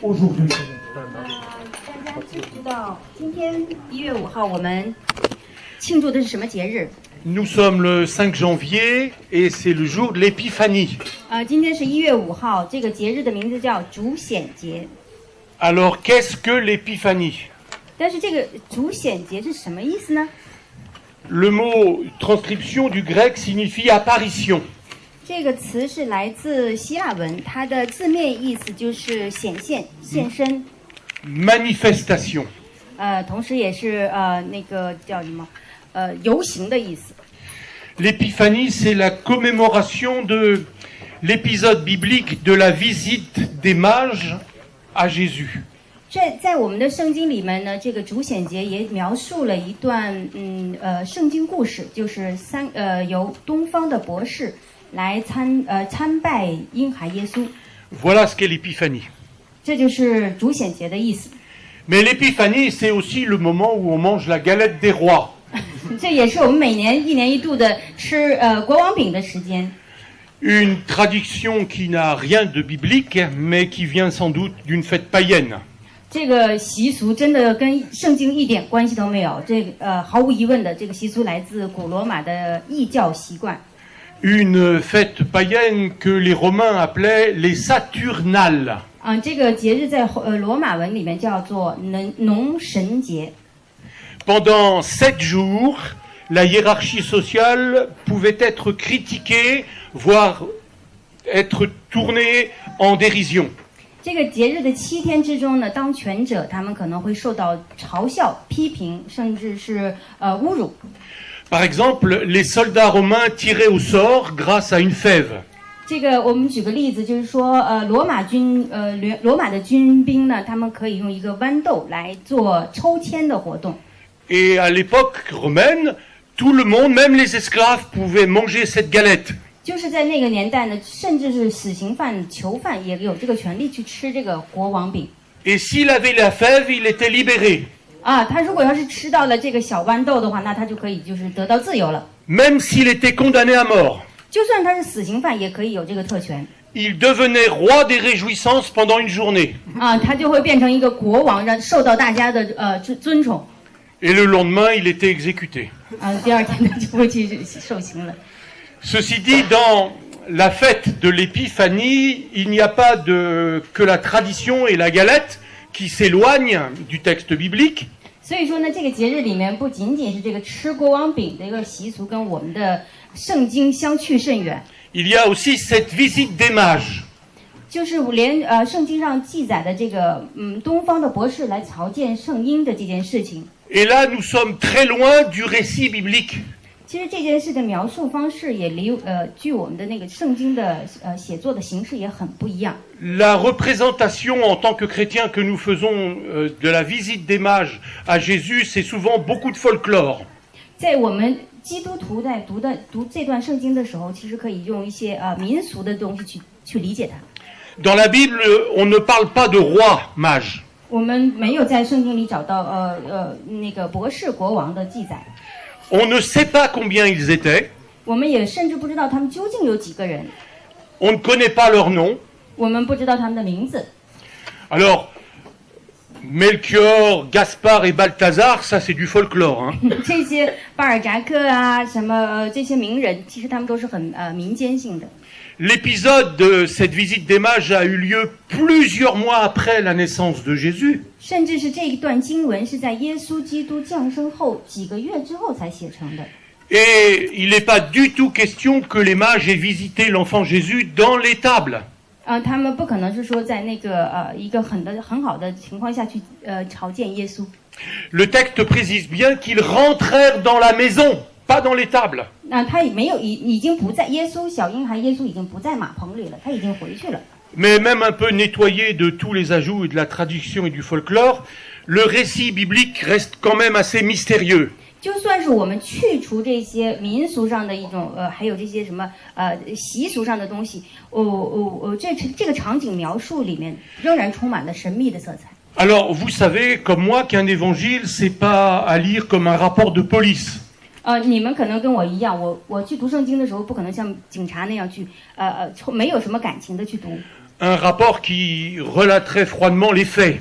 aujourd'hui? 大家知不知道今天1月5号我们庆祝的是什么节日？ Nous sommes le 5 janvier et c'est le jour de l'Épiphanie. 今天是1月5号，这个节日的名字叫主显节。 Alors, qu'est-ce que l'Épiphanie? 但是这个主显节是什么意思呢？ Le mot transcription du grec signifie apparition. 这个词是来自希腊文，它的字面意思就是显现、现身， Manifestation. 同时也是那个叫什么游行的意思。 L'Épiphanie, c'est la commémoration de l'épisode biblique de la visite des mages à Jésus. 在我们的圣经里面呢，这个主显节也描述了一段圣经故事，就是由东方的博士来参拜婴孩耶稣， Voilà ce qu'est l'Épiphanie. 这就是主显节的意思。 Mais l'Épiphanie, c'est aussi le moment où on mange la galette des rois. 这也是我们每年一年一度的吃国王饼的时间。 Une tradition qui n'a rien de biblique, mais qui vient sans doute d'une fête païenne. 这个习俗真的跟圣经一点关系都没有。毫无疑问的，这个习俗来自古罗马的异教习惯。 Une fête païenne que les Romains appelaient les Saturnales. 这个节日在罗马文里面叫做农神节。 Pendant 7 jours, la hiérarchie sociale pouvait être critiquée, voire être tournée en dérision. 这个节日的7天之中呢，当权者他们可能会受到嘲笑、批评，甚至是侮辱。 Par exemple, les soldats romains tiraient au sort grâce à une fève. 这个我们举个例子，就是说，罗马的军兵呢，他们可以用一个豌豆来做抽签的活动。 Et à l'époque romaine, tout le monde, même les esclaves, pouvaient manger cette galette. 就是在那个年代呢，甚至是死刑犯、囚犯也有这个权利去吃这个国王饼。 Et s'il avait la fève, il était libéré. 他如果要是吃到了这个小豌豆的话，那他就可以就是得到自由了。 Même s'il était condamné à mort. 就算他是死刑犯，也可以有这个特权。 Il devenait roi des réjouissances pendant une journée. 他就会变成一个国王，受到大家的尊崇。 Et le lendemain, il était exécuté. 第二天他就会去受刑了。 Ceci dit, dans la fête de l'Épiphanie, il n'y a pas que la tradition et la galette qui s'éloignent du texte biblique. 所以说呢，这个节日里面不仅仅是这个吃国王饼的一个习俗跟我们的圣经相去甚远， Il y a aussi cette visite des mages. 就是连圣经上记载的这个东方的博士来朝见圣婴的这件事情。 Et là, nous sommes très loin du récit biblique. 其实这件事的描述方式也距我们的那个圣经的写作的形式也很不一样。 La représentation en tant que chrétiens que nous faisons de la visite des mages à Jésus, c'est souvent beaucoup de folklore. 在我们基督徒在读这段圣经的时候，其实可以用一些民俗的东西去理解它。 Dans la Bible, on ne parle pas de roi mage. 我们没有在圣经里找到那个博士国王的记载。 On ne sait pas combien ils étaient. 我们也甚至不知道他们究竟有几个人。 On ne connaît pas leur nom. 我们不知道他们的名字。 Alors, Melchior, Gaspard et Balthazar, ça c'est du folklore. Hein. 这些巴尔扎克啊，什么这些名人，其实他们都是很民间性的。 L'épisode de cette visite des mages a eu lieu plusieurs mois après la naissance de Jésus. 甚至是这一段经文是在耶稣基督降生后几个月之后才写成的。 Et il n'est pas du tout question que les mages aient visité l'enfant Jésus dans l'étable. 他们不可能是说在那个一个很好的情况下去朝见耶稣。 Le texte précise bien qu'ils rentrèrent dans la maison, pas dans l'étable. 他也没有已经不在小婴孩耶稣已经不在马棚里了，他已经回去了。 Mais même un peu nettoyé de tous les ajouts et de la tradition et du folklore, le récit biblique reste quand même assez mystérieux. 就算是我们去除这些民俗上的一种还有这些什么习俗上的东西，这个场景描述里面仍然充满了神秘的色彩。 Alors, vous savez, comme moi, qu'un évangile, c'est pas à lire comme un rapport de police. 你们可能跟我一样，我去读圣经的时候，不可能像警察那样去没有什么感情的去读。un rapport qui relaterait froidement les faits.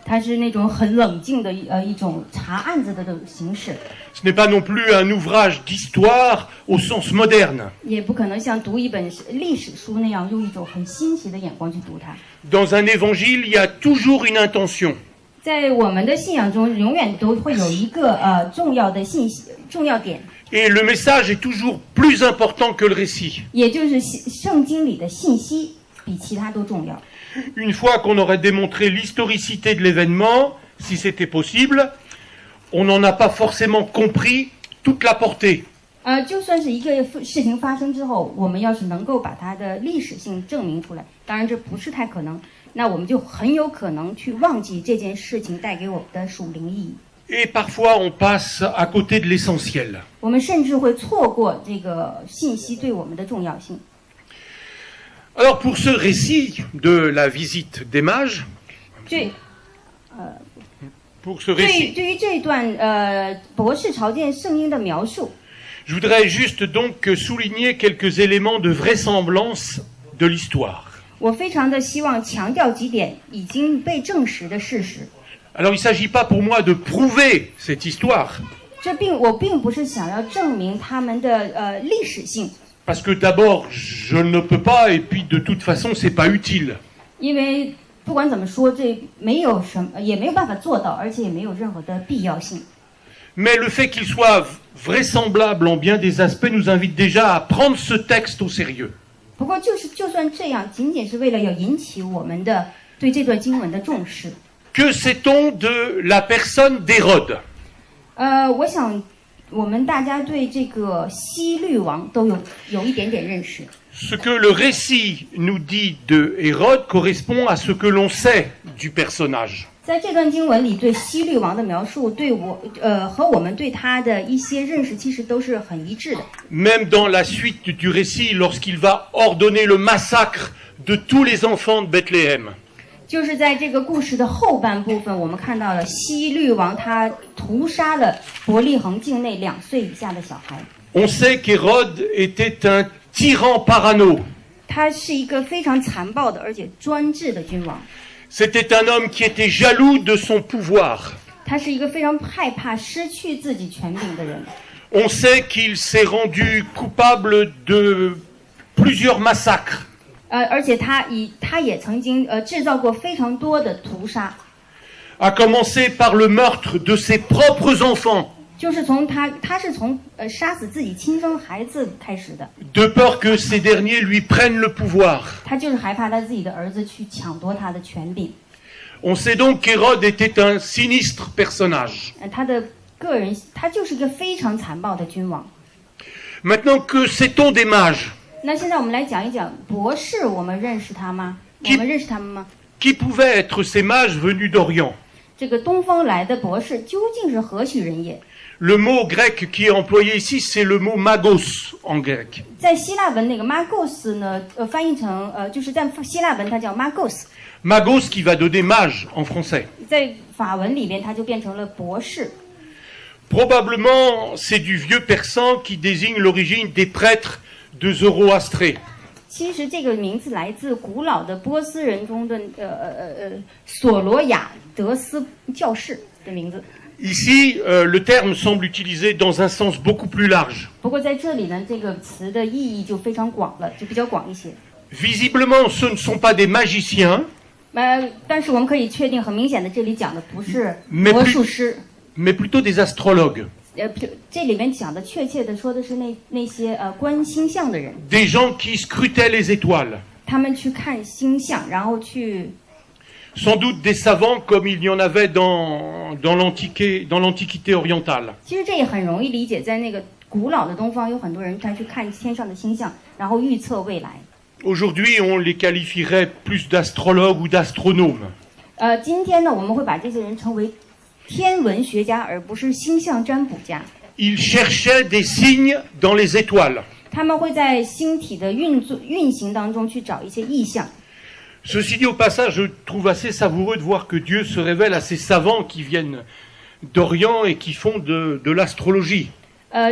它是那种很冷静的一种查案子的这种形式， Ce n'est pas non plus un ouvrage d'histoire au sens moderne. 也不可能像读一本历史书那样用一种很新奇的眼光去读它。 Dans un évangile, il y a toujours une intention. 在我们的信仰中，永远都会有一个重要的信息、重要点， Et le message est toujours plus important que le récit. 也就是圣经里的信息比其他都重要。 Une fois qu'on aurait démontré l'historicité de l'événement, si c'était possible, on n'en a pas forcément compris toute la portée. 就算是一个事情发生之后，我们要是能够把它的历史性证明出来，当然这不是太可能，那我们就很有可能去忘记这件事情带给我们的属灵意义。 Et parfois, on passe à côté de l'essentiel. 我们甚至会错过这个信息对我们的重要性。 Alors, pour ce récit de la visite des mages, 对， pour ce récit, 对于这段博士朝见圣婴的描述， je voudrais juste donc souligner quelques éléments de vraisemblance de l'histoire. 我非常的希望强调几点已经被证实的事实。 Alors, il ne s'agit pas pour moi de prouver cette histoire, 我并不是想要证明他们的历史性， parce que d'abord, je ne peux pas, et puis de toute façon, c'est pas utile. 因为不管怎么说，这没有什么，也没有办法做到，而且也没有任何的必要性。 Mais le fait qu'il soit vraisemblable en bien des aspects nous invite déjà à prendre ce texte au sérieux. 不过就算这样，仅仅是为了要引起我们的对这段经文的重视。 Que sait-on de la personne d'Hérode? 我想我们大家对这个希律王都有一点点认识。 Ce que le récit nous dit de Hérode correspond à ce que l'on sait du personnage. 在这段经文里，对希律王的描述，和我们对他的一些认识，其实都是很一致的。 Même dans la suite du récit, lorsqu'il va ordonner le massacre de tous les enfants de Bethléem. 就是在这个故事的后半部分，我们看到了希律王他屠杀了伯利恒境内2岁以下的小孩。 On sait qu'Hérode était un tyran parano. 他是一个非常残暴的而且专制的君王， C'était un homme qui était jaloux de son pouvoir. 他是一个非常害怕失去自己权柄的人。 On sait qu'il s'est rendu coupable de plusieurs massacres. 而且他也曾经制造过非常多的屠杀， À commencer par le meurtre de ses propres enfants, 就是他是从杀死自己亲生孩子开始的， de peur que ces derniers lui prennent le pouvoir. 他就是害怕他自己的儿子去抢夺他的权柄。 On sait donc qu'Hérode était un sinistre personnage. 他的个人，他就是一个非常残暴的君王。 Maintenant, que sait-on des mages? 那现在我们来讲一讲博士，我们认识他吗？我们认识他们吗？ Qui pouvaient être ces mages venus d'Orient? 这个东方来的博士究竟是何许人也？ Le mot grec qui est employé ici, c'est le mot magos en grec. 在希腊文那个 magos 呢，翻译成就是在希腊文它叫 magos， Magos qui va donner mage en français. 在法文里边它就变成了博士。 Probablement, c'est du vieux persan qui désigne l'origine des prêtres de Zoroastrée. 其实这个名字来自古老的波斯人中的索罗亚德斯教士的名字。 Ici, le terme semble utilisé dans un sens beaucoup plus large. 不过在这里呢，这个词的意义就非常广了，就比较广一些。 Visiblement, ce ne sont pas des magiciens, 但是我们可以确定，很明显的，这里讲的不是 mais 魔术师， mais plutôt des astrologues. 这里面讲的确切的说的是那些观星象的人， Des gens qui scrutaient les étoiles. 他们去看星象，然后去 Sans doute des savants comme il y en avait dans l'Antiquité orientale. 其实这也很容易理解，在那个古老的东方，有很多人他去看天上的星象，然后预测未来。 Aujourd'hui, on les qualifierait plus d'astrologues ou d'astronomes. 今天呢，我们会把这些人称为天文学家，而不是星象占卜家。 Ils cherchaient des signes dans les étoiles. 他们会在星体的运行当中去找一些意象。 Ceci dit, au passage, je trouve assez savoureux de voir que Dieu se révèle à ces savants qui viennent d'Orient et qui font de l'astrologie.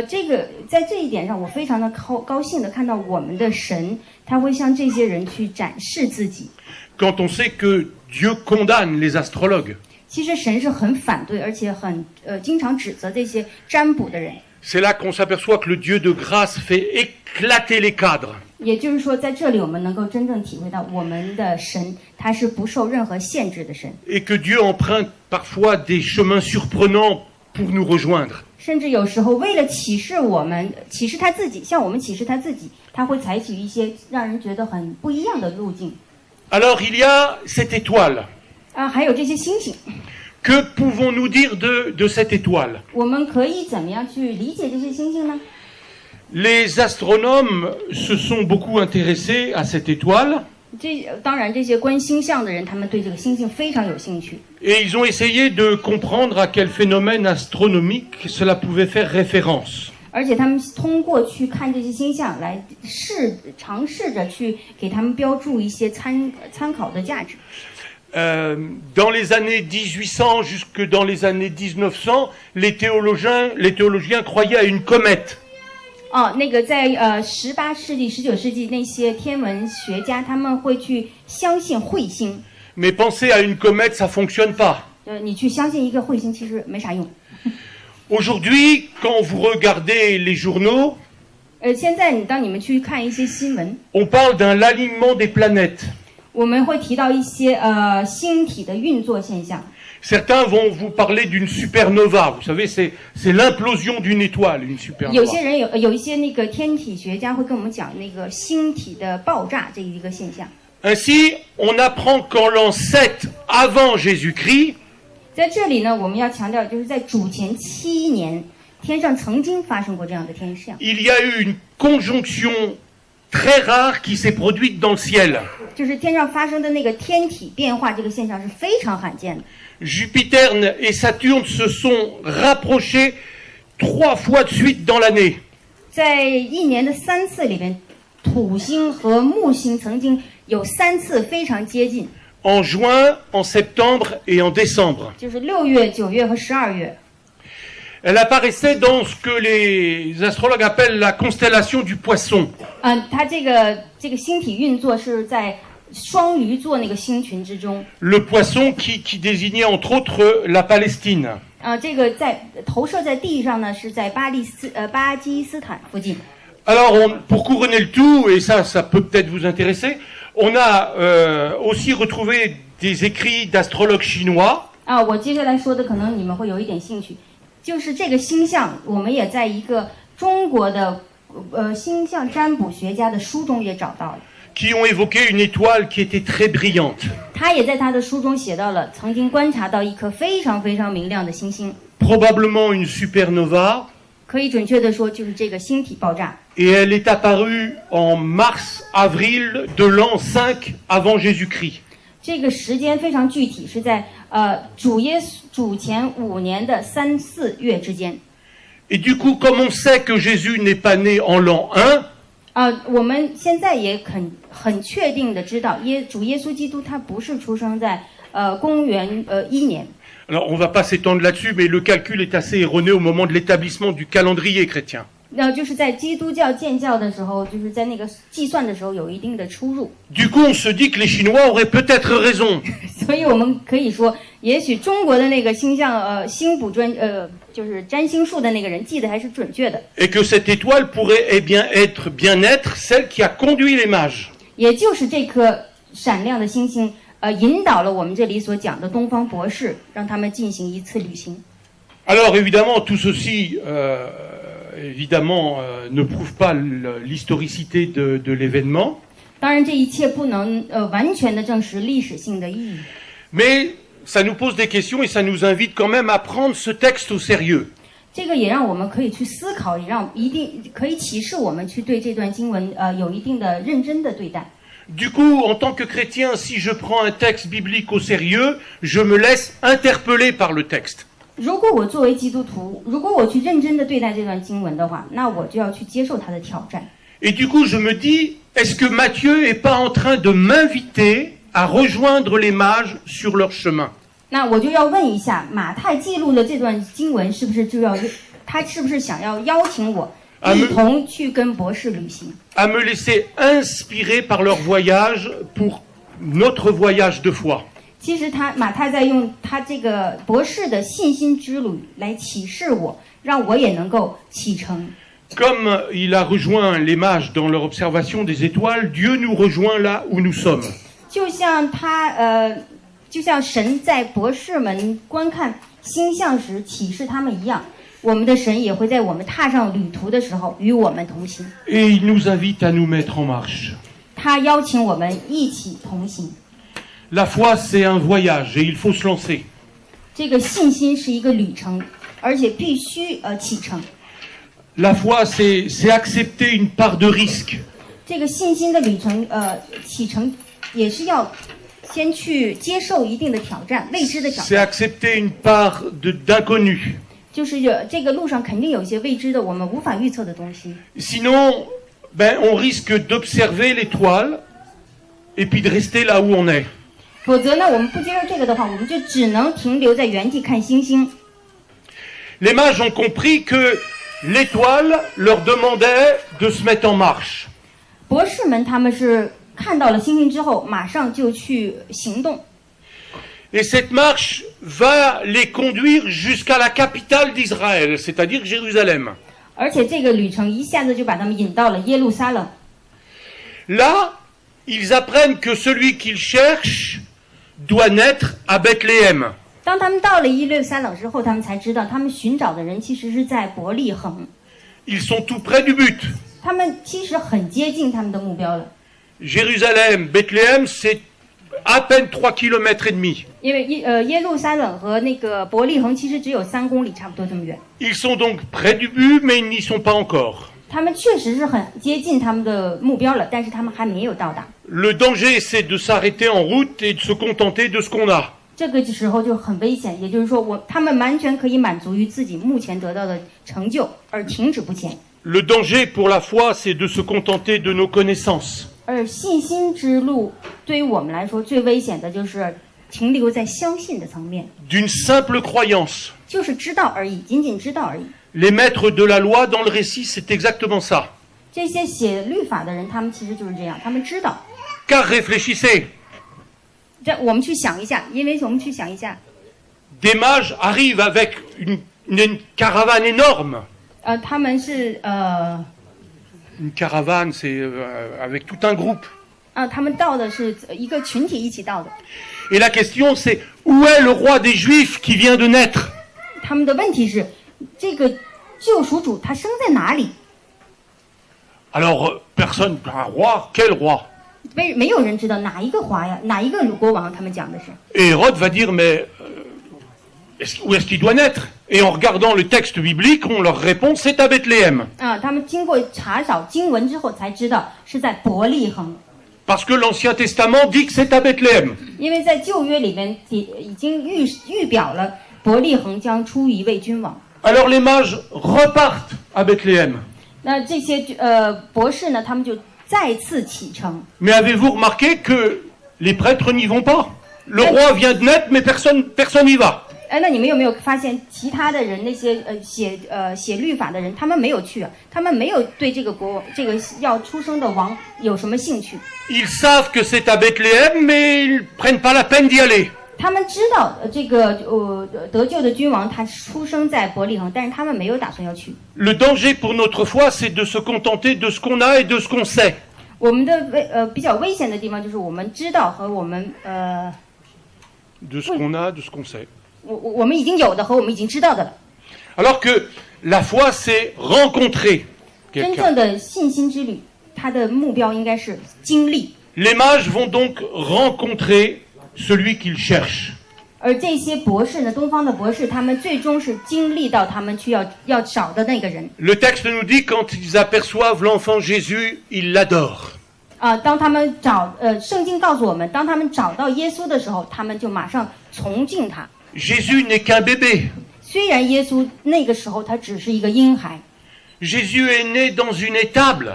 这个在这一点上，我非常的高兴的看到我们的神，他会向这些人去展示自己。Quand on sait que Dieu condamne les astrologues. 其实神是很反对，而且很经常指责这些占卜的人。C'est là qu'on s'aperçoit que le Dieu de grâce fait éclater les cadres. 也就是说，在这里我们能够真正体会到，我们的神他是不受任何限制的神。Et que Dieu emprunte parfois des chemins surprenants pour nous rejoindre. 甚至有时候为了启示我们，启示他自己，向我们启示他自己，他会采取一些让人觉得很不一样的路径。Alors il y a cette étoile. 还有这些星星。Que pouvons-nous dire de cette étoile? 我们可以怎么样去理解这些星星呢？ Les astronomes se sont beaucoup intéressés à cette étoile. 当然，这些观星象的人，他们对这个星星非常有兴趣。 Et ils ont essayé de comprendre à quel phénomène astronomique cela pouvait faire référence. 而且他们通过去看这些星象来尝试着去给他们标注一些参考的价值。 Dans les années 1800 jusque dans les années 1900, les théologiens croyaient à une comète. 那个在18世纪、19世纪那些天文学家，他们会去相信彗星。 Mais penser à une comète, ça fonctionne pas. 你去相信一个彗星，其实没啥用。 Aujourd'hui, quand vous regardez les journaux, 现在当你们去看一些新闻， on parle d'un alignement des planètes. 我们会提到一些星体的运作现象。 Certains vont vous parler d'une supernova. Vous savez, c'est l'implosion d'une étoile, une supernova. 有些人有一些那个天体学家会跟我们讲那个星体的爆炸这一个现象。 Ainsi, on apprend qu'en l'an 7 avant Jésus-Christ, 在这里呢，我们要强调，就是在主前7年，天上曾经发生过这样的天象。 il y a eu une conjonction très rare qui s'est produite dans le ciel. 就是天上发生的那个天体变化，这个现象是非常罕见的。 Jupiter et Saturne se sont rapprochés 3 fois de suite dans l'année. 在一年的3次里边，土星和木星曾经有3次非常接近。 En juin, en septembre et en décembre. 就是6月、9月和12月。 Elle apparaissait dans ce que les astrologues appellent la constellation du Poisson. 它这个星体运作是在双鱼座那个星群之中。 Le Poisson qui désignait entre autres la Palestine. 这个在投射在地上呢，是在巴基斯坦附近。 Alors, pour couronner le tout, et ça peut peut-être vous intéresser, on a aussi retrouvé des écrits d'astrologues chinois. 我接下来说的可能你们会有一点兴趣，就是这个星象，我们也在一个中国的星象占卜学家的书中也找到了。 Qui ont évoqué une étoile qui était très brillante. 他也在他的书中写到了曾经观察到一颗非常非常明亮的星星， Probablement une supernova. 可以准确的说就是这个星体爆炸。 Et elle est apparue en mars-avril de l'an 5 avant Jésus-Christ. 这个时间非常具体，是在主前5年的3、4月之间。 Et du coup, comme on sait que Jésus n'est pas né en l'an 1, 我们现在也很确定的知道，主耶稣基督他不是出生在公元1年。 alors on ne va pas s'étendre là-dessus, mais le calcul est assez erroné au moment de l'établissement du calendrier chrétien. 就是在基督教建教的时候，就是在那个计算的时候有一定的出入。 Du coup, on se dit que les Chinois auraient peut-être raison. 所以我们可以说，也许中国的那个星象星卜就是占星术的那个人记得还是准确的。 Et que cette étoile pourrait bien être celle qui a conduit les mages. 也就是这颗闪亮的星星，引导了我们这里所讲的东方博士，让他们进行一次旅行。 Alors évidemment, tout ceci ne prouve pas l'historicité de l'événement. 当然，这一切不能完全的证实历史性的意义。 Mais ça nous pose des questions et ça nous invite quand même à prendre ce texte au sérieux. 这个也让我们可以去思考，也让可以启示我们去对这段经文有一定的认真的对待。 Du coup, en tant que chrétien, si je prends un texte biblique au sérieux, je me laisse interpeller par le texte. 如果我作为基督徒，如果我去认真的对待这段经文的话，那我就要去接受它的挑战。 Et du coup, je me dis, est-ce que Matthieu n'est pas en train de m'inviter à rejoindre les mages sur leur chemin? 那我就要问一下，马太记录的这段经文是不是就要他是不是想要邀请我 Ah, 一同去跟博士旅行？ à me laisser inspirer par leur voyage pour notre voyage de foi. 其实马太在用他这个博士的信心之旅来启示我，让我也能够启程。 Comme il a rejoint les mages dans leur observation des étoiles, Dieu nous rejoint là où nous sommes. 就像神在博士们观看星象时启示他们一样，我们的神也会在我们踏上旅途的时候与我们同行。 Et il nous invite à nous mettre en marche. 他邀请我们一起同行。 La foi, c'est un voyage et il faut se lancer. 这个信心是一个旅程，而且必须启程。 La foi, c'est accepter une part de risque. 这个信心的旅程，启程也是要先去接受一定的挑战，未知的挑 C'est 战。 accepter une part d'inconnu. 就是这个路上肯定有一些未知的，我们无法预测的东西。 Sinon, on risque d'observer l'étoile et puis de rester là où on est. 否则呢，我们不接受这个的话，我们就只能停留在原地看星星。 Les mages ont compris que l'étoile leur demandait de se mettre en marche. 博士们他们是看到了星星之后，马上就去行动。 Et cette marche va les conduire jusqu'à la capitale d'Israël, c'est-à-dire Jérusalem. 而且这个旅程一下子就把他们引到了耶路撒冷。 Là, ils apprennent que celui qu'ils cherchent doit naître à Bethléem. 当他们到了耶路撒冷之后，他们才知道，他们寻找的人其实是在伯利恒， Ils sont tout près du but. 他们其实很接近他们的目标了。 Jérusalem, Bethléem, c'est à peine 3,5 km. 因为耶路撒冷和那个伯利恒其实只有3公里，差不多这么远。 Ils sont donc près du but, mais ils n'y sont pas encore. 他们确实是很接近他们的目标了，但是他们还没有到达。 Le danger, c'est de s'arrêter en route et de se contenter de ce qu'on a. 这个时候就很危险，也就是说，他们完全可以满足于自己目前得到的成就，而停止不前。 Le danger pour la foi, c'est de se contenter de nos connaissances. 而信心之路对于我们来说最危险的就是停留在相信的层面， D'une simple croyance. 就是知道而已，仅仅知道而已。 Les maîtres de la loi dans le récit, c'est exactement ça. 这些写律法的人，他们其实就是这样，他们知道。 Car réfléchissez, 这我们去想一下，因为我们去想一下， des mages arrivent avec une caravane énorme. 他们是Une caravane, c'est avec tout un groupe. 他们到的是一个群体一起到的。 Et la question, c'est où est le roi des Juifs qui vient de naître? 他们的问题是，这个救赎主他生在哪里？ Alors, personne, un roi, quel roi? 没有人知道哪一个华呀，哪一个国王？他们讲的是。 Et Hérode va dire, mais où est-ce qu'il doit naître? Et en regardant le texte biblique, on leur répond, c'est à Bethléem. 他们经过查找经文之后才知道是在伯利恒， Parce que l'Ancien Testament dit que c'est à Bethléem. 因为在旧约里面已经预表了伯利恒将出一位君王。 Alors les mages repartent à Bethléem. 那这些博士呢，他们就再次启程。 Mais avez-vous remarqué que les prêtres n'y vont pas? Le roi vient de naître, mais personne n'y va. 那你们有没有发现其他的人，那些写律法的人，他们没有去，他们没有对这个要出生的王有什么兴趣？ Ils savent que c'est à Bethléem, mais ils prennent pas la peine d'y aller. 他们知道这个得救的君王他出生在伯利恒，但是他们没有打算要去。 Le danger pour notre foi, c'est de se contenter de ce qu'on a et de ce qu'on sait. 我们的比较危险的地方就是我们知道和我们De ce qu'on a, de ce qu'on sait. 我们已经有的和我们已经知道的了。 Alors que la foi, c'est rencontrer 真 quelqu'un. 正的信心之旅，它的目标应该是经历。 Les mages vont donc rencontrer celui qu'ils cherchent. 而这些博士呢，东方的博士，他们最终是经历到他们去要找的那个人。 Le texte nous dit quand ils aperçoivent l'enfant Jésus, ils l'adorent. 当他们圣经告诉我们，当他们找到耶稣的时候，他们就马上崇敬他。 Jésus n'est qu'un bébé. 虽然耶稣那个时候他只是一个婴孩， Jésus est né dans une étable,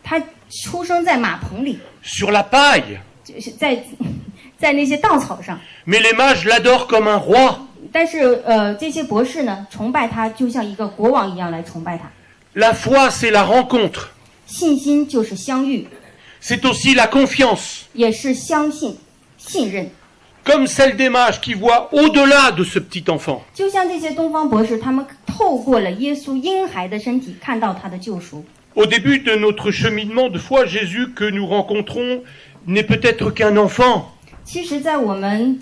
他出生在马棚里， sur la paille. 就是在那些稻草上。 Mais les mages l'adorent comme un roi. 但是这些博士呢，崇拜他就像一个国王一样来崇拜他。La foi, c'est la rencontre. 信心就是相遇， C'est aussi la confiance. 也是相信、信任。 Comme celle des mages qui voient au-delà de ce petit enfant. 就像这些东方博士，他们透过了耶稣婴孩的身体，看到他的救赎。 Au début de notre cheminement de foi, Jésus que nous rencontrons n'est peut-être qu'un enfant. 其实，在我们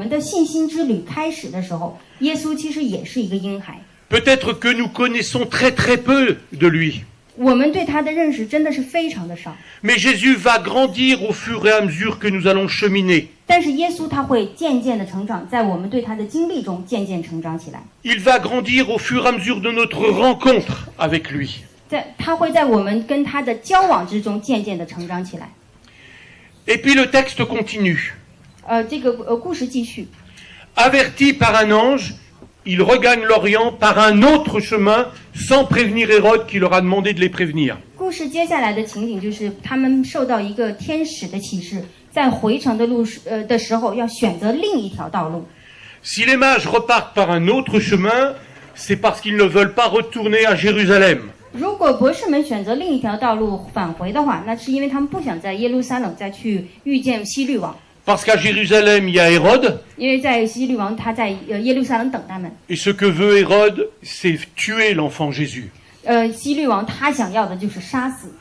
的信心之旅开始的时候，耶稣其实也是一个婴孩。 Peut-être que nous connaissons très très peu de lui. 我们对他的认识真的是非常的少。 Mais Jésus va grandir au fur et à mesure que nous allons cheminer. 但是耶稣他会渐渐的成长，在我们对他的经历中渐渐成长起来。 Il va grandir au fur et à mesure de notre rencontre avec lui. 他会在我们跟他的交往之中渐渐的成长起来。 Et puis le texte continue. 这个故事继续。 Averti par un ange, ils regagnent l'Orient par un autre chemin sans prévenir Hérode qui leur a demandé de les prévenir. 故事接下来的情景就是他们受到一个天使的启示，在回程的的时候要选择另一条道路。 Si les mages repartent par un autre chemin, c'est parce qu'ils ne veulent pas retourner à Jérusalem. 如果博士们选择另一条道路返回的话，那是因为他们不想在耶路撒冷再去遇见希律王。 Parce qu'à Jérusalem, il y a Hérode. 因为在希律王他在耶路撒冷等他们。 Et ce que veut Hérode, c'est tuer l'enfant Jésus. 希律王他想要的就是杀死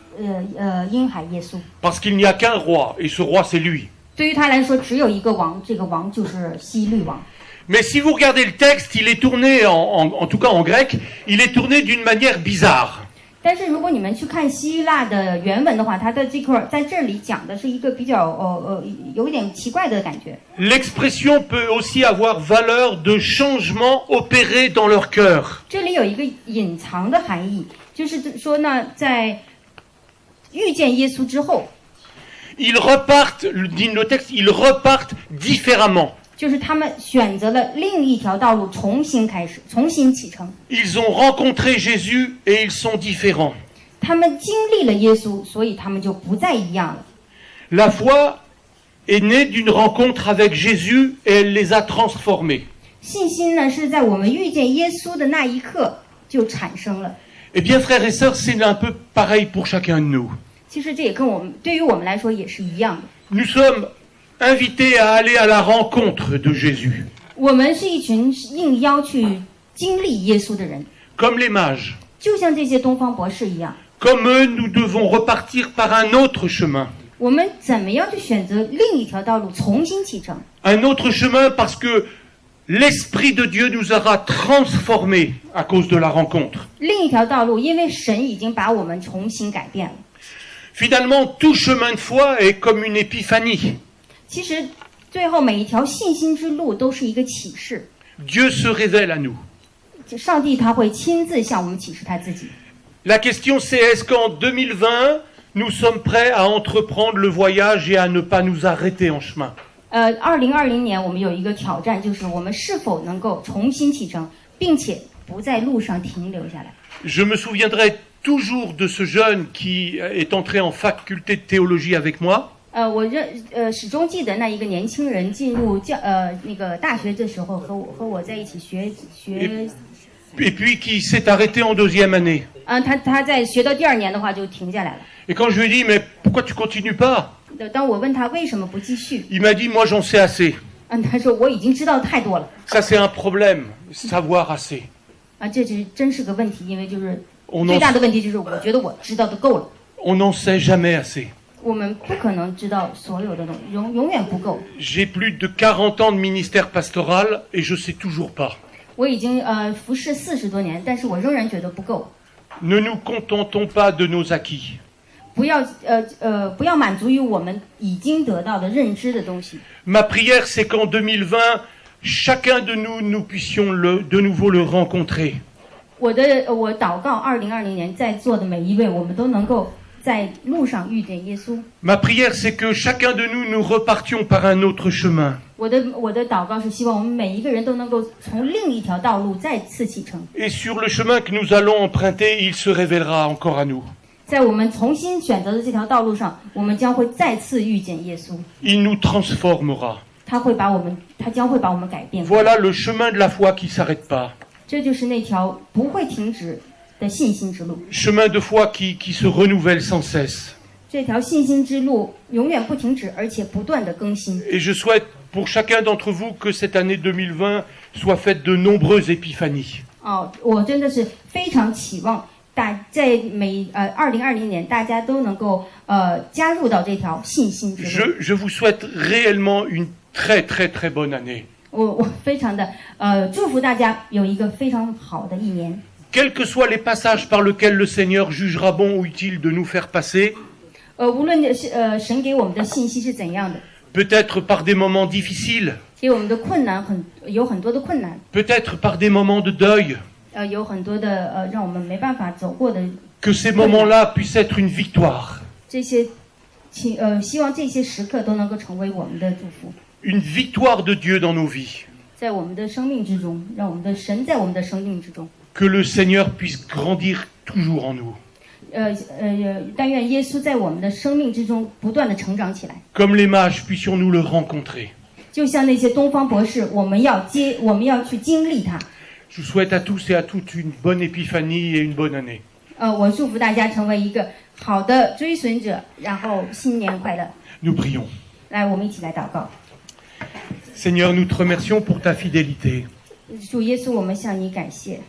婴孩耶稣。 Parce qu'il n'y a qu'un roi, et ce roi, c'est lui. 对于他来说，只有一个王，这个王就是希律王。 Mais si vous regardez le texte, il est tourné, en tout cas en grec, il est tourné d'une manière bizarre. 但是如果你们去看希腊的原文的话，它的这块在这里讲的是一个比较有一点奇怪的感觉。 L'expression peut aussi avoir valeur de changement opéré dans leur cœur. 这里有一个隐藏的含义，就是说呢，在遇见耶稣之后， Ils repartent, dit le texte, ils repartent différemment. 就是他们选择了另一条道路，重新开始，重新启程。 Ils ont rencontré Jésus et ils sont différents. 他们经历了耶稣，所以他们就不再一样了。 La foi est née d'une rencontre avec Jésus et elle les a transformés. 信心呢，是在我们遇见耶稣的那一刻就产生了。 Eh bien, frères et sœurs, c'est un peu pareil pour chacun de nous. 其实这也跟对于我们来说也是一样的。 Nous sommes invités à aller à la rencontre de Jésus, 我们是一群应邀去经历耶稣的人， comme les mages. 就像这些东方博士一样。 Comme eux, nous devons repartir par un autre chemin. 我们怎么样去选择另一条道路，重新启程？ Un autre chemin parce que l'Esprit de Dieu nous aura transformés à cause de la rencontre. 另一条道路，因为神已经把我们重新改变了。 Finalement, tout chemin de foi est comme une épiphanie. 其实，最后每一条信心之路都是一个启示。 Dieu se révèle à nous. 上帝他会亲自向我们启示他自己。 La question c'est est-ce qu'en 2020, nous sommes prêts à entreprendre le voyage et à ne pas nous arrêter en chemin? 2020年我们有一个挑战，就是我们是否能够重新启程，并且不在路上停留下来。 Je me souviendrai toujours de ce jeune qui est entré en faculté de théologie avec moi. 我始终记得那一个年轻人进入那个大学的时候，和我在一起学。Et puis qui s'est arrêté en deuxième année. 他在学到第2年的话就停下来了。 Et quand je lui ai dit mais pourquoi tu continues pas? 当我问他为什么不继续， Il m'a dit moi j'en sais assez. 他说我已经知道太多了。 Ça c'est un problème, savoir assez. 这真是个问题，因为就是On 最大的问题就是我觉得我知道的够了。 n'en sait jamais assez. 我们不可能知道所有的东西，永远不够。 J'ai plus de 40 ans de ministère pastoral et je sais toujours pas. 我已经服侍40多年，但是我仍然觉得不够。 Ne nous contentons pas de nos acquis. 不要满足于我们已经得到的认知的东西。 Ma prière c'est qu'en 2020, chacun de nous, nous puissions de nouveau le rencontrer. 我祷告2020年在座的每一位，我们都能够在路上遇见耶稣。 Ma prière c'est que chacun de nous, nous repartions par un autre chemin. 我的祷告是希望我们每一个人都能够从另一条道路再次启程。 Et sur le chemin que nous allons emprunter, il se révélera encore à nous. 在我们重新选择的这条道路上，我们将会再次遇见耶稣。 Il nous transformera. 他将会把我们改变。 Voilà le chemin de la foi qui ne s'arrête pas. 这就是那条不会停止的信心之路。 Chemin de foi qui se renouvelle sans cesse. 这条信心之路永远不停止，而且不断的更新。 Et je souhaite pour chacun d'entre vous que cette année 2020 soit faite de nombreuses épiphanies. 我真的是非常期望在2020年大家都能够加入到这条信心之路。 Je vous souhaite réellement une très très très bonne année. 我非常的祝福大家有一个非常好的一年。 Quels que soient les passages par lesquels le Seigneur jugera bon ou utile de nous faire passer, 无论神给我们的信息是怎样的， peut-être par des moments difficiles, 给我们的困难有很多的困难， peut-être par des moments de deuil, 有很多的让我们没办法走过的 que ces moments-là puissent être une victoire. 这些，希望这些时刻都能够成为我们的祝福， Une victoire de Dieu dans nos vies. 在我们的生命之中，让我们的神在我们的生命之中。 Que le Seigneur puisse grandir toujours en nous. 但愿耶稣在我们的生命之中不断的成长起来， Comme les mages, puissions-nous le rencontrer. 就像那些东方博士，我们要去经历它。 Je vous souhaite à tous et à toutes une bonne épiphanie et une bonne année. 我祝福大家成为一个好的追随者，然后新年快乐。 Nous prions. 来，我们一起来祷告。 Seigneur, nous te remercions pour ta fidélité. 主耶稣，我们向你感谢。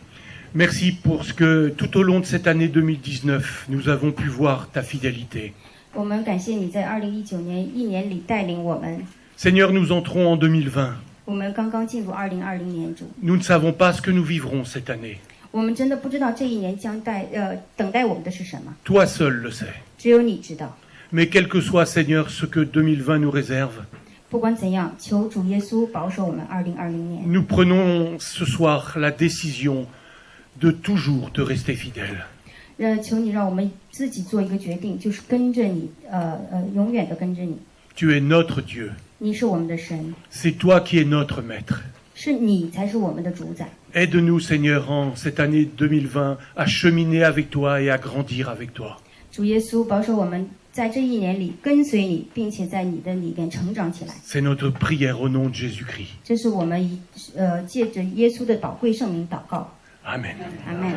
Merci pour ce que tout au long de cette année 2019, nous avons pu voir ta fidélité. 我们感谢你在2019年一年里带领我们。 Seigneur, nous entrons en 2020. 我们刚刚进入2020年，主， Nous ne savons pas ce que nous vivrons cette année. 我们真的不知道这一年将等待我们的是什么， Toi seul le sais. 只有你知道。 Mais quel que soit, Seigneur, ce que 2020 nous réserve, 不管怎样，求主耶稣保守我们2020年。 nous prenons ce soir la décision de toujours te rester fidèle. 求你让我们自己做一个决定，就是跟着你，永远的跟着你。 Tu es notre Dieu. 你是我们的神， C'est toi qui es notre maître. 是你才是我们的主宰。 Aide-nous, Seigneur, en cette année 2020, à cheminer avec toi et à grandir avec toi. 主耶稣保守我们在这一年里跟随你，并且在你的里面成长起来。 C'est notre prière au nom de Jésus-Christ. 这是我们借着耶稣的宝贵圣名祷告。 Amen. 阿门。